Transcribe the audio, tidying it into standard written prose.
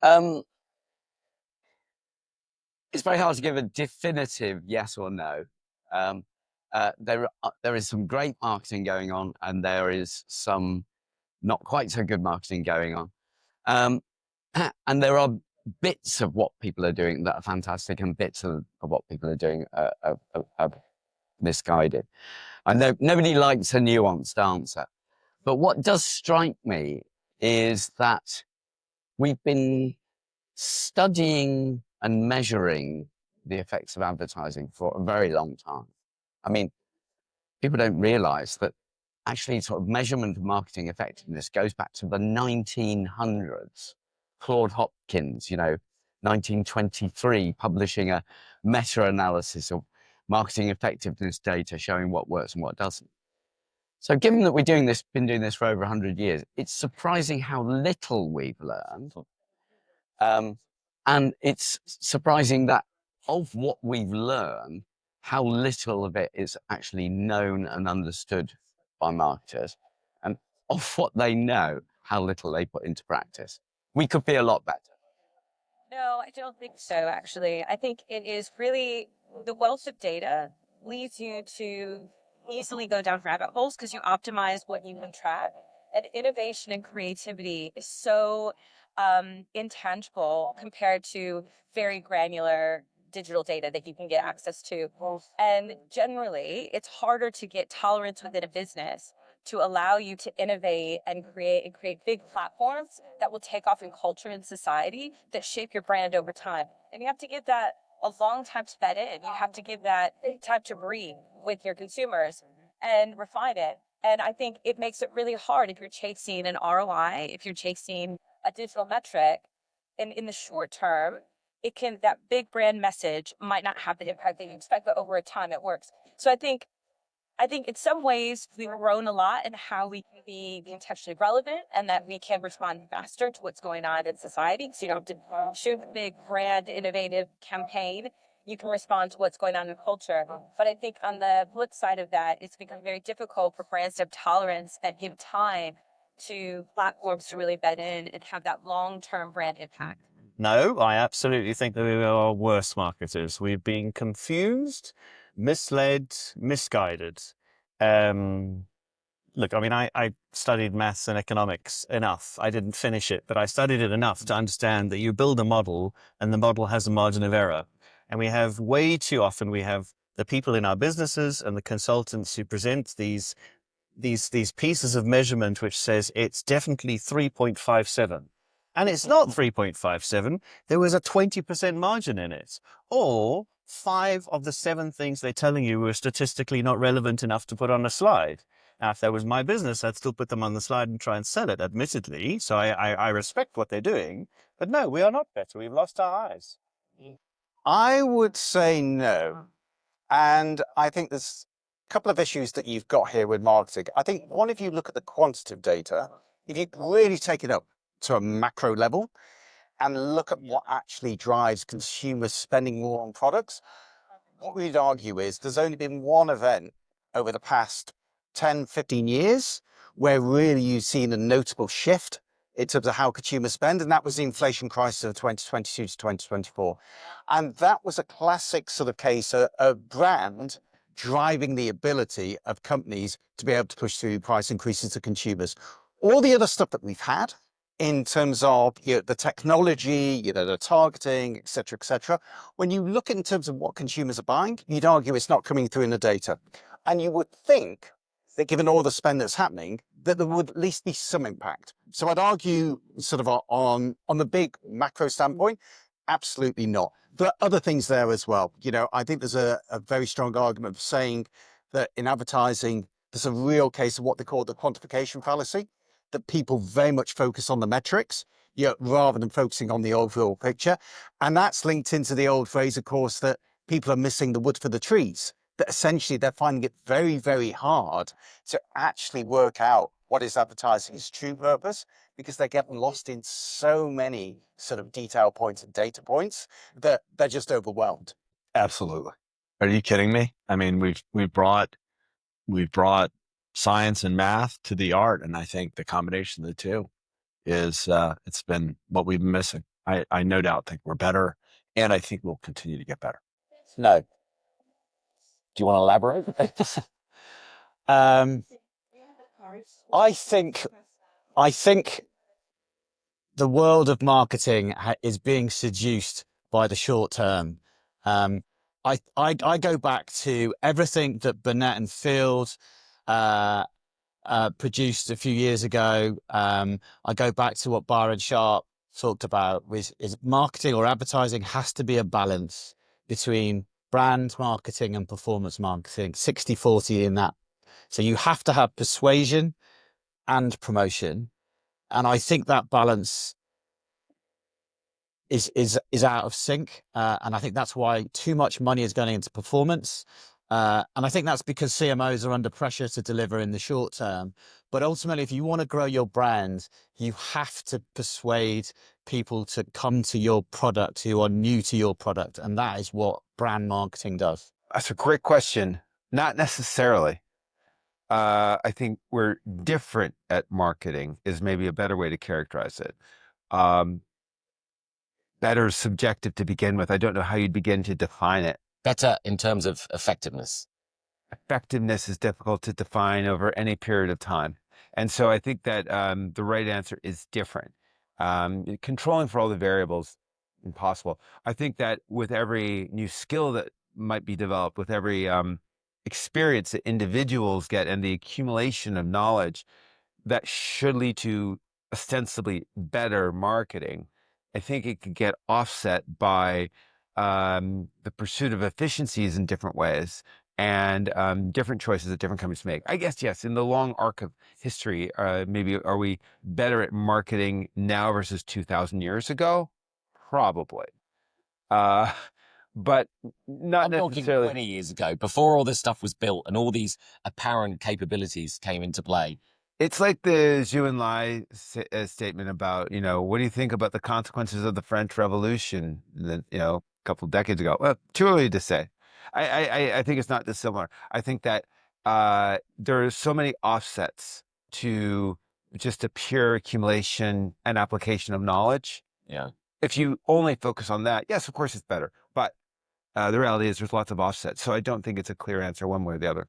Um, it's very hard to give a definitive yes or no. Um, there is some great marketing going on, and there is some not quite so good marketing going on. Um, and there are bits of what people are doing that are fantastic, and bits of what people are doing are misguided. I know nobody likes a nuanced answer, but what does strike me is that we've been studying and measuring the effects of advertising for a very long time. I mean, people don't realize that actually sort of measurement of marketing effectiveness goes back to the 1900s. Claude Hopkins, 1923, publishing a meta-analysis of marketing effectiveness data showing what works and what doesn't. So given that been doing this for over 100 years, it's surprising how little we've learned. And it's surprising that of what we've learned, how little of it is actually known and understood by marketers, and of what they know, how little they put into practice. We could be a lot better. No, I don't think so, actually. I think it is really the wealth of data leads you to easily go down rabbit holes because you optimize what you can track. And innovation and creativity is so intangible compared to very granular digital data that you can get access to. And generally, it's harder to get tolerance within a business to allow you to innovate and create big platforms that will take off in culture and society that shape your brand over time. And you have to give that a long time to bed in. You have to give that time to breathe with your consumers and refine it. And I think it makes it really hard if you're chasing an ROI, if you're chasing a digital metric. And in the short term, that big brand message might not have the impact that you expect, but over a time it works. So I think in some ways we've grown a lot in how we can be contextually relevant and that we can respond faster to what's going on in society. So you don't have to shoot a big brand innovative campaign. You can respond to what's going on in culture. But I think on the flip side of that, it's become very difficult for brands to have tolerance and give time to platforms to really bed in and have that long-term brand impact. No, I absolutely think that we are worse marketers. We've been confused, misled, misguided. Look, I mean, I studied maths and economics enough. I didn't finish it, but I studied it enough to understand that you build a model and the model has a margin of error. And we have way too often, we have the people in our businesses and the consultants who present these pieces of measurement, which says it's definitely 3.57. And it's not 3.57. There was a 20% margin in it. Or 5 of the 7 things they're telling you were statistically not relevant enough to put on a slide. Now, if that was my business, I'd still put them on the slide and try and sell it, admittedly. So I respect what they're doing. But no, we are not better. We've lost our eyes. I would say no. And I think there's a couple of issues that you've got here with marketing. I think one, if you look at the quantitative data, if you really take it up to a macro level and look at what actually drives consumers spending more on products, what we'd argue is there's only been one event over the past 10, 15 years where really you've seen a notable shift in terms of how consumers spend, and that was the inflation crisis of 2022 to 2024. And that was a classic sort of case, a brand driving the ability of companies to be able to push through price increases to consumers. All the other stuff that we've had in terms of the technology, the targeting, et cetera, when you look in terms of what consumers are buying, you'd argue it's not coming through in the data. And you would think that given all the spend that's happening, that there would at least be some impact. So I'd argue sort of on the big macro standpoint, absolutely not. There are other things there as well. I think there's a very strong argument for saying that in advertising, there's a real case of what they call the quantification fallacy, that people very much focus on the metrics, rather than focusing on the overall picture. And that's linked into the old phrase, of course, that people are missing the wood for the trees, that essentially they're finding it very, very hard to actually work out what is advertising's true purpose, because they get lost in so many sort of detail points and data points that they're just overwhelmed. Absolutely. Are you kidding me? I mean, we've brought science and math to the art, and I think the combination of the two is it's been what we've been missing. I no doubt think we're better, and I think we'll continue to get better. No. Do you want to elaborate? I think the world of marketing is being seduced by the short term. I go back to everything that Burnett and Field produced a few years ago. I go back to what Byron Sharp talked about, is marketing or advertising has to be a balance between brand marketing and performance marketing, 60-40 in that. So you have to have persuasion and promotion. And I think that balance is out of sync. And I think that's why too much money is going into performance. And I think that's because CMOs are under pressure to deliver in the short term. But ultimately, if you want to grow your brand, you have to persuade people to come to your product who are new to your product. And that is what brand marketing does. That's a great question. Not necessarily. I think we're different at marketing is maybe a better way to characterize it. Better subjective to begin with. I don't know how you'd begin to define it. Better in terms of effectiveness. Effectiveness is difficult to define over any period of time. And so I think that the right answer is different. Controlling for all the variables, impossible. I think that with every new skill that might be developed, with every experience that individuals get and the accumulation of knowledge, that should lead to ostensibly better marketing. I think it could get offset by the pursuit of efficiencies in different ways and different choices that different companies make. I guess, yes, in the long arc of history, maybe are we better at marketing now versus 2,000 years ago? Probably. But not I'm talking necessarily. 20 years ago, before all this stuff was built and all these apparent capabilities came into play. It's like the Zhu Enlai statement about, what do you think about the consequences of the French Revolution, a couple of decades ago? Well, too early to say. I think it's not dissimilar. I think that there are so many offsets to just a pure accumulation and application of knowledge. Yeah. If you only focus on that, yes, of course it's better. But the reality is there's lots of offsets. So I don't think it's a clear answer one way or the other.